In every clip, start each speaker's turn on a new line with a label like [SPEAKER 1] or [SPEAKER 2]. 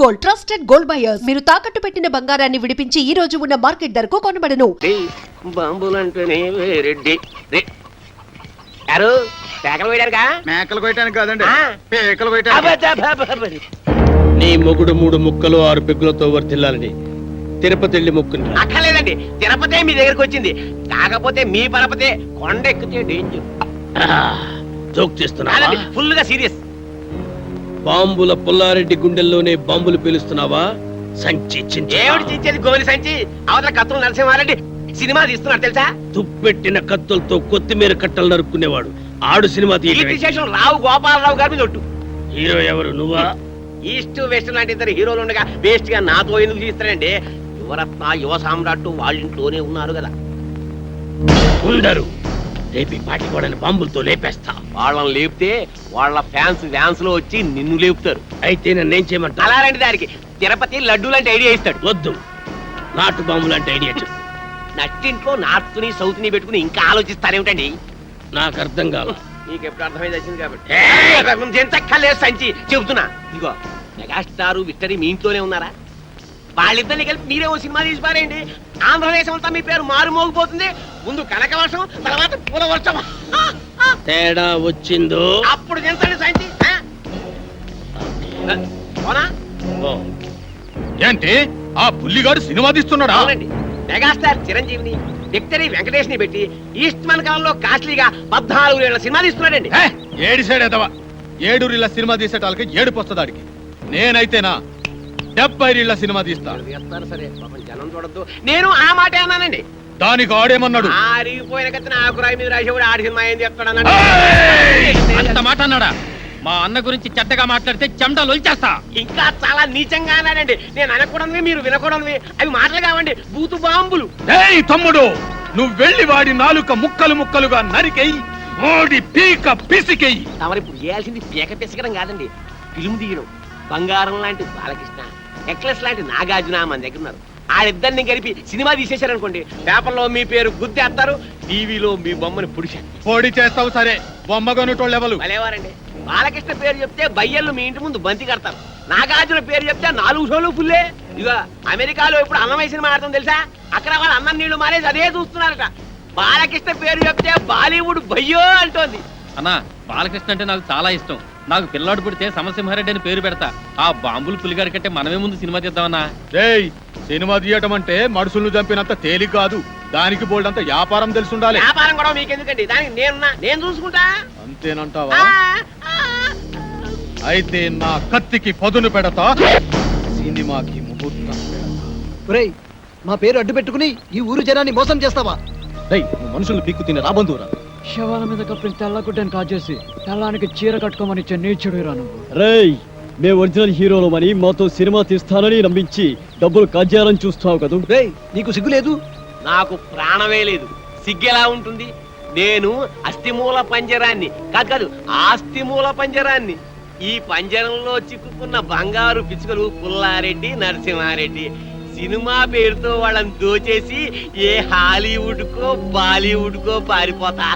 [SPEAKER 1] Gold, trusted gold buyers. మీరు తాకట్టు పెట్టిన బంగారాన్ని విడిపించి ఈ రోజు ఉన్న మార్కెట్ ధరకు కొనబడను.
[SPEAKER 2] బాంబులంటేనే రెడ్డి యారు పేకలు వేయడానికా?
[SPEAKER 3] మేకలు కొయ్యడానికి కాదండి, పేకలు కొయ్యడానికి.
[SPEAKER 4] నీ మొగుడు 3 ముక్కలు 6 పెగ్గులతో వర్తిల్లాలని తిరుపతి వెళ్ళి మొక్కుని రా.
[SPEAKER 2] అక్కర్లేదండి, తిరుపతి మీ దగ్గరకు వచ్చింది. కాకపోతే మీ పరపతే కొండ ఎక్కితే డేంజర్.
[SPEAKER 4] జోక్ చేస్తున్నావా?
[SPEAKER 2] ఫుల్ గా సీరియస్.
[SPEAKER 4] బాంబుల పుల్లారెడ్డి గుండెల్లోనే బాంబులు పేలుస్తున్నావా? సంచి
[SPEAKER 2] ఏమిటి చించేది? గోలి సంచి. అవతల కత్తులు నరసింహారెడ్డి సినిమా తీస్తున్నాడు తెలుసా?
[SPEAKER 4] తుప్పెట్టిన కత్తులతో కొత్తిమీర కట్టలు నరుక్కునేవాడు ఆడు సినిమా
[SPEAKER 2] తీయటం. రావు గోపాలరావు గారి మీద ఒట్టు.
[SPEAKER 4] హీరో ఎవరు? నువ్వా?
[SPEAKER 2] ఈస్ట్ వెస్ట్ లాంటి ఇద్దరు హీరోలు ఉండగా వేస్ట్ గా నాతో ఎందుకు తీస్తారండి? యువరత్న యువ సామ్రాట్టు వాళ్ళింట్లోనే ఉన్నారు కదా.
[SPEAKER 4] ఉండరు. రేపి పాటి కూడా బాంబులతో లేపేస్తా.
[SPEAKER 2] వాళ్ళని లేపితే వాళ్ళ ఫ్యాన్స్ లో వచ్చి నిన్ను లేపుతారు.
[SPEAKER 4] అయితే నన్నేం చేయమంటా?
[SPEAKER 2] అలాంటి దానికి తిరుపతి లడ్డు లాంటి ఐడియా ఇస్తాడు.
[SPEAKER 4] వద్దు, నాటు బాంబు లాంటి ఐడియా చెప్పు.
[SPEAKER 2] నట్టింట్లో నార్త్ ని సౌత్ ని పెట్టుకుని ఇంకా ఆలోచిస్తారేమిటండి?
[SPEAKER 4] నాకు అర్థం కాల.
[SPEAKER 2] నీకు ఎప్పుడు అర్థమైంది వచ్చింది కాబట్టి ఎంతక్కర్లేదు సంచి చెబుతున్నా. ఇదిగో మెగాస్టారు విక్టరీ మీ ఇంట్లోనే ఉన్నారా? వాళ్ళిద్దరిని కలిపి మీరే ఓ సినిమా తీసి పారేయండి. ఆంధ్రదేశం అంతా మీ పేరు మారుమోగిపోతుంది. ముందు కనక వర్షం, తర్వాత పూల వర్షం.
[SPEAKER 4] తేడా వచ్చిందో
[SPEAKER 2] అప్పుడు ఎంతండి సంచి.
[SPEAKER 3] ఏంటి ఆ పుల్లిగాడు సినిమా తీస్తున్నాడా?
[SPEAKER 2] అవునండి, మెగాస్టార్ చిరంజీవిని విక్టరీ వెంకటేష్ ని పెట్టి ఈస్ట్ మన కాలంలో కాస్ట్లీగా 14 ఏళ్ల సినిమా తీస్తున్నాడండి.
[SPEAKER 3] ఏడు సైడ్ ఎదవా, 7 రీళ్ల సినిమా తీసేటాలకి ఏడుపు వస్తుందాడికి. నేనైతేనా 70 రీళ్ల సినిమా తీస్తా.
[SPEAKER 2] సరే పాపం జనం చూడద్దు. నేను ఆ మాట అన్నానండి.
[SPEAKER 3] దానికి ఆడేమన్నాడు?
[SPEAKER 2] ఆరిగిపోయిన కత్తిన ఆకురాయి మీద రాసేవాడు ఆడి సినిమా ఏం చెప్తాడన్నాడు.
[SPEAKER 3] అంత మాట అన్నాడా? మా అన్న గురించి చెడ్డగా మాట్లాడితే చెమటలు వచ్చేస్తా.
[SPEAKER 2] ఇంకా చాలా నీచంగా అన్నాడండి. నేను అనకూడదు, మీరు వినకూడదు. అవి మాటలు కావండి, బూతు బాంబులు.
[SPEAKER 3] ఏయ్ తమ్ముడు, నువ్వు వెళ్ళి వాడి నాలుక ముక్కలు ముక్కలుగా నరికెయ్యి, ఓడి పీక పిసికెయ్యి.
[SPEAKER 2] తమరు ఇప్పుడు చేయాల్సింది పీక పిసకడం కాదండి, ఫిల్మ్ తీయడం. బంగారం లాంటి బాలకృష్ణ, నెక్లెస్ లాంటి నాగార్జున మన దగ్గర ఉన్నారు. ఆడిద్దరిని కలిపి సినిమా తీసేశారనుకోండి, పేపర్లో మీ పేరు గుద్దేస్తారు, టీవీలో మీ బొమ్మని పొడి
[SPEAKER 3] చేస్తావు. సరే, బొమ్మగొనుటోళ్ళు ఎవరు?
[SPEAKER 2] భలేవారండి. బాలకృష్ణ పేరు చెప్తే బయ్యర్లు మీ ఇంటి ముందు బంతి కడతారు. నాగార్జున పేరు చెప్తే 4 షోలు ఫుల్లే. ఇక అమెరికాలో ఇప్పుడు అన్నమయ్య సినిమా ఆడతాం తెలుసా? అక్కడ వాళ్ళు అన్నం నీళ్లు మానేసి అదే చూస్తున్నారట. బాలకృష్ణ పేరు చెప్తే బాలీవుడ్ భయ్యో అంటోంది.
[SPEAKER 5] అన్నా, బాలకృష్ణ అంటే నాకు చాలా ఇష్టం. నాకు పిల్లాడు పుడితే సమసింహారెడ్డి అని పేరు పెడతా. ఆ బాంబులు పులిగారి కంటే మనమే ముందు సినిమా తీద్దామన్నా.
[SPEAKER 3] రేయ్, సినిమా తీయటం అంటే మనుషులను చంపినంత తేలిక కాదు. దానికి బోల్డంత వ్యాపారం తెలుసుండాలి.
[SPEAKER 2] వ్యాపారం కూడా మీకెందుకండి? దానికి నేను చూసుకుంటా.
[SPEAKER 3] అంతేనంటావా? అయితే నా కత్తికి పదును పెడతా, సినిమాకి ముహూర్తం పెడతా.
[SPEAKER 6] మా పేరు అడ్డు పెట్టుకుని ఈ ఊరు జనాన్ని మోసం చేస్తావా?
[SPEAKER 3] మనుషులు పిక్కు తిని రాబందూరా.
[SPEAKER 7] శవాల మీద కప్పిన తెల్లగుడ్డని కాజేసి తెల్లానికి చీర కట్టుకోమని నీచుడు రాను.
[SPEAKER 8] రేయ్, మేము ఒరిజినల్ హీరోలమని మాతో సినిమా తీస్తానని నమ్మించి డబ్బులు కాజేయాలని చూస్తావు కదూ.
[SPEAKER 6] రేయ్, నీకు సిగ్గు లేదు?
[SPEAKER 2] నాకు ప్రాణమే లేదు, సిగ్గెలా ఉంటుంది? నేను అస్థిమూల పంజరాన్ని కాదు, ఆస్తిమూల పంజరాన్ని. ఈ పంజరంలో చిక్కుకున్న బంగారు పిచ్చుకలు పుల్లారెడ్డి, నరసింహారెడ్డి. సినిమా పేరుతో వాళ్ళని దోచేసి ఏ హాలీవుడ్ కో బాలీవుడ్ కో పారిపోతా.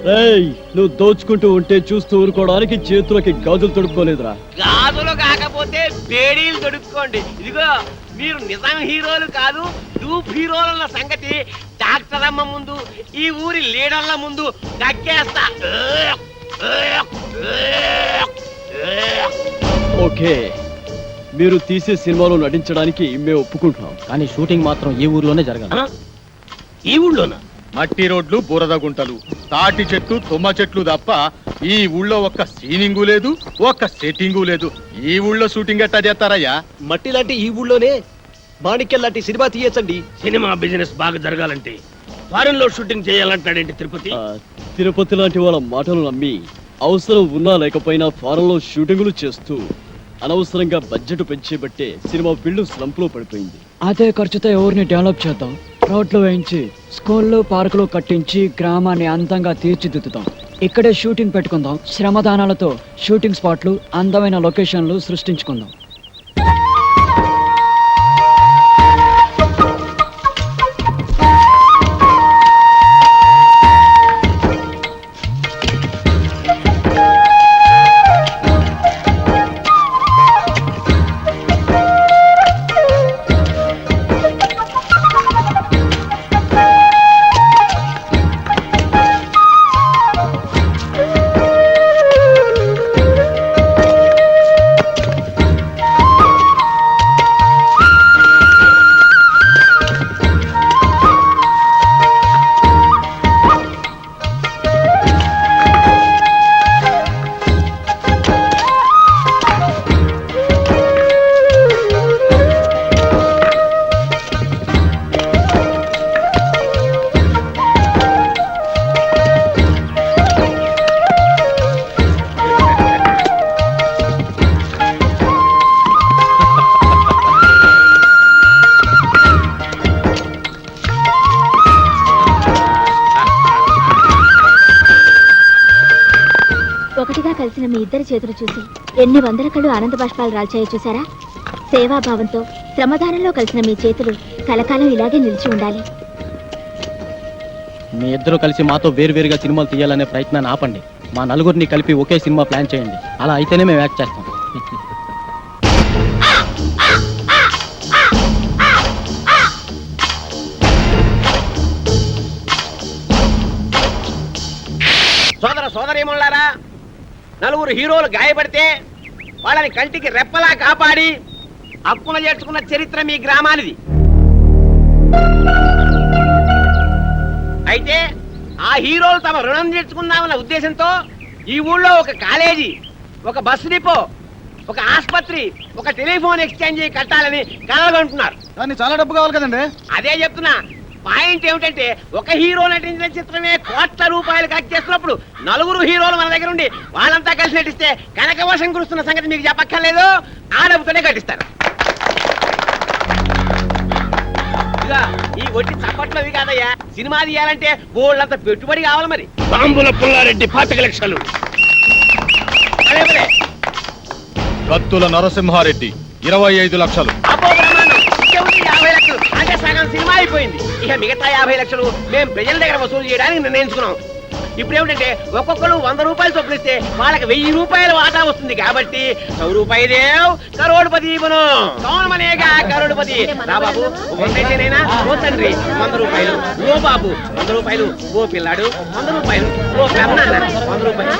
[SPEAKER 8] రేయ్, నువ్వు దోచుకుంటూ ఉంటే చూస్తూ ఊరుకోవడానికి చేతులకి గాజులు తొడుక్కోలేదురా.
[SPEAKER 2] గాజులు కాకపోతే బేడీలు తొడుక్కోండి. ఇదిగో, మీరు నిజం హీరోలు కాదు, డూప్ హీరోలన్న సంగతి డాక్టర్ అమ్మ ముందు, ఈ ఊరి లీడర్ల ముందు కక్కేస్తా.
[SPEAKER 8] ఓకే, మీరు తీసే సినిమాలో నటించడానికి మేము ఒప్పుకుంటున్నాం, కానీ షూటింగ్ మాత్రం ఈ ఊర్లోనే జరగాలి.
[SPEAKER 4] ఈ ఊళ్ళోనా?
[SPEAKER 3] మట్టి రోడ్లు, బురద గుంటలు, తాటి చెట్లు, తుమ్మ చెట్లు తప్ప ఈ ఊళ్ళో ఒక్క సీనింగు లేదు, ఒక్క సెట్టింగు లేదు. ఈ ఊళ్ళో షూటింగ్ ఎట్టా చేస్తారయ్యా?
[SPEAKER 6] మట్టి లాంటి ఈ ఊళ్ళోనే మాణిక్యం లాంటి సినిమా తీయచ్చండి.
[SPEAKER 4] సినిమా బిజినెస్ బాగా జరగాలంటే ఫారెన్ లో షూటింగ్ చేయాలంటాడేంటి తిరుపతి?
[SPEAKER 8] తిరుపతి లాంటి వాళ్ళ మాటలు నమ్మి అవసరం ఉన్నా లేకపోయినా ఫారెన్ లో షూటింగులు చేస్తూ అనవసరంగా బడ్జెట్ పెంచేబట్టే సినిమా ఫీల్డ్ స్లంప్ లో పడిపోయింది.
[SPEAKER 7] అదే ఖర్చుతో ఎవరిని డెవలప్ చేద్దాం, రోడ్లు వేయించి స్కూళ్ళు పార్కులు కట్టించి గ్రామాన్ని అందంగా తీర్చిదిద్దుతాం. ఇక్కడే షూటింగ్ పెట్టుకుందాం. శ్రమదానాలతో షూటింగ్ స్పాట్లు, అందమైన లొకేషన్లు సృష్టించుకుందాం.
[SPEAKER 9] మీ ఇద్దరి చేతులు చూసి ఎన్ని వందల కళ్ళు ఆనంద బాష్పాలు రాల్చాయో చూసారా? సేవాభావంతో శ్రమదానంలో కలిసిన మీ చేతులు కలకాలం ఇలాగే నిలిచి ఉండాలి.
[SPEAKER 7] మీ ఇద్దరు కలిసి మాతో వేరువేరుగా సినిమాలు తీయాలనే ప్రయత్నాన్ని ఆపండి. మా నలుగురిని కలిపి ఒకే సినిమా ప్లాన్ చేయండి. అలా అయితేనే మేము యాక్ట్ చేస్తాం.
[SPEAKER 2] సోదర సోదరీమణులారా, నలుగురు హీరోలు గాయపడితే వాళ్ళని కంటికి రెప్పలా కాపాడి హక్కున చేర్చుకున్న చరిత్ర మీ గ్రామానిది. అయితే ఆ హీరోలు తమ రుణం తీర్చుకున్నామన్న ఉద్దేశంతో ఈ ఊళ్ళో ఒక కాలేజీ, ఒక బస్సు డిపో, ఒక ఆసుపత్రి, ఒక టెలిఫోన్ ఎక్స్చేంజ్ కట్టాలని కలగంటున్నారు.
[SPEAKER 3] దాన్ని చాలా డబ్బు కావాలి కదండి.
[SPEAKER 2] అదే చెప్తున్నా. పాయింట్ ఏమిటంటే ఒక హీరో నటించిన చిత్రమే కోట్ల రూపాయలు కలెక్ట్ చేస్తున్నప్పుడు నలుగురు హీరోలు మన దగ్గర ఉండి వాళ్ళంతా కలిసి నటిస్తే కనకవర్షం కురుస్తున్న సంగతి మీకు చెప్పక్కర్లేదు. ఆ డబ్బుతోనే కట్టిస్తారు. ఇక ఈ ఒట్టి చప్పట్లవి కాదయ్యా, సినిమా తీయాలంటే బోళ్ళంత పెట్టుబడి కావాలి. మరి
[SPEAKER 4] బాంబుల పుల్లారెడ్డి 25 లక్షలు.
[SPEAKER 2] అదే పదే.
[SPEAKER 3] కత్తుల నరసింహారెడ్డి 25 లక్షలు.
[SPEAKER 2] అబ్బో బ్రహ్మాండం. ఇంకేముంది 50 లక్షలు. అంటే సగం సినిమా అయిపోయింది. ఇక మిగతా 50 లక్షలు మేము ప్రజల దగ్గర వసూలు చేయడానికి నిర్ణయించుకున్నాం. ఇప్పుడు ఏమిటంటే ఒక్కొక్కరు 100 రూపాయలు చొప్పులు ఇస్తే వాళ్ళకి 1000 రూపాయల వాటా వస్తుంది. కాబట్టి 100 రూపాయి దేవ్ కరోడ్పతి ఇవ్వను. కౌనమనేగా కరోడ్పతి. రా బాబు, ఒకటైతేనైనా ఓ తండ్రి 100 రూపాయలు, ఓ బాబు 100 రూపాయలు, ఓ పిల్లాడు 100 రూపాయలు, ఓ పెద్దనాన్న 100 రూపాయలు.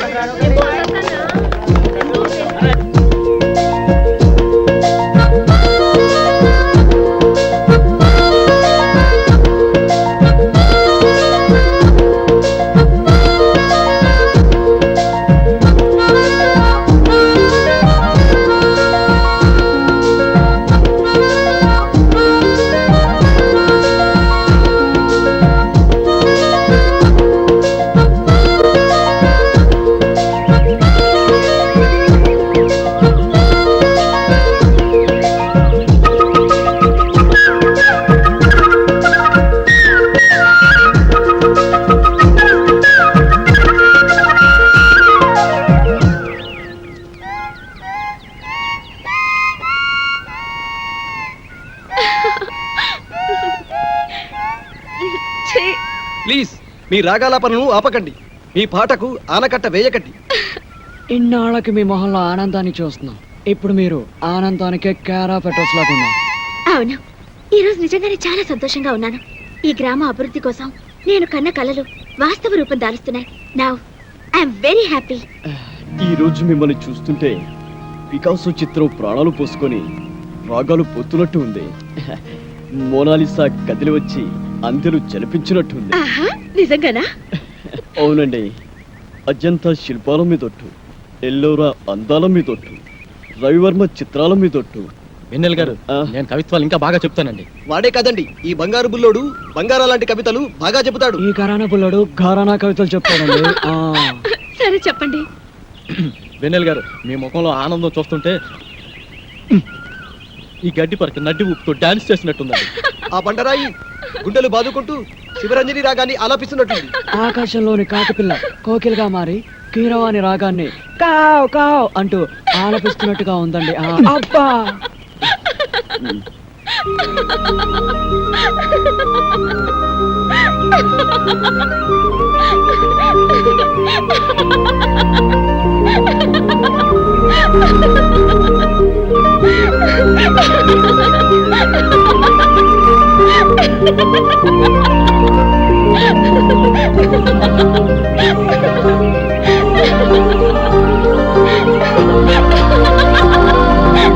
[SPEAKER 6] ప్లీజ్ మీ రాగాలాపనను ఆపకండి. మీ పాటకు ఆనకట్ట వేయకండి.
[SPEAKER 7] ఇన్నాళ్ళకి మీ మొహంలో ఆనందాన్ని చూస్తున్నాం. ఇప్పుడు మీరు ఆనందానికే కేరా పెట్రోస్ లాగా ఉన్నారు.
[SPEAKER 9] అవును, ఈరోజు నిజంగానే చాలా సంతోషంగా ఉన్నాను. ఈ గ్రామ అభివృద్ధి కోసం నేను కన్న కలలు వాస్తవ రూపం దాలుస్తున్నాయి. Now I'm very happy.
[SPEAKER 8] ఈ రోజు మిమ్మల్ని చూస్తుంటే పికాసో చిత్రం ప్రాణాలు పోసుకొని రాగాలు పొత్తునట్టు ఉంది. మోనాలిసా కదిలి వచ్చి అందరూ జలిపించినట్టు ఉంది.
[SPEAKER 9] ఆహా, నిజంగానా?
[SPEAKER 8] అవునండి. అజంతా శిల్పాల మీదొట్టు, ఎల్లోరా అందాల మీదొట్టు, రవివర్మ చిత్రాల మీదొట్టు.
[SPEAKER 7] వెన్నెల గారు,
[SPEAKER 8] ఆ.
[SPEAKER 7] నేను కవిత్వాలు ఇంకా బాగా చెప్తానండి.
[SPEAKER 6] వాడే కాదండి, ఈ బంగారు బుల్లోడు బంగారా లాంటి కవితలు బాగా చెబుతాడు.
[SPEAKER 7] ఈ ఘరానా పుల్లడు ఘరానా కవితలు చెప్తానండి.
[SPEAKER 9] సరే చెప్పండి.
[SPEAKER 7] వెన్నెల గారు, మీ ముఖంలో ఆనందం చూస్తుంటే ఈ గడ్డి పరక నడ్డి ఊపుతూ డాన్స్ చేసినట్టుందండి.
[SPEAKER 6] ఆ బండరాయి గుండెలు బాదుకుంటూ శివరంజని రాగాన్ని ఆలాపిస్తున్నట్టుంది.
[SPEAKER 7] ఆకాశంలోని కాకిపిల్ల కోకిలుగా మారి కీరవాణి రాగాన్ని కావ్ కావ్ అంటూ ఆలపిస్తున్నట్టుగా ఉందండి. అబ్బా,
[SPEAKER 9] Ha ha ha ha!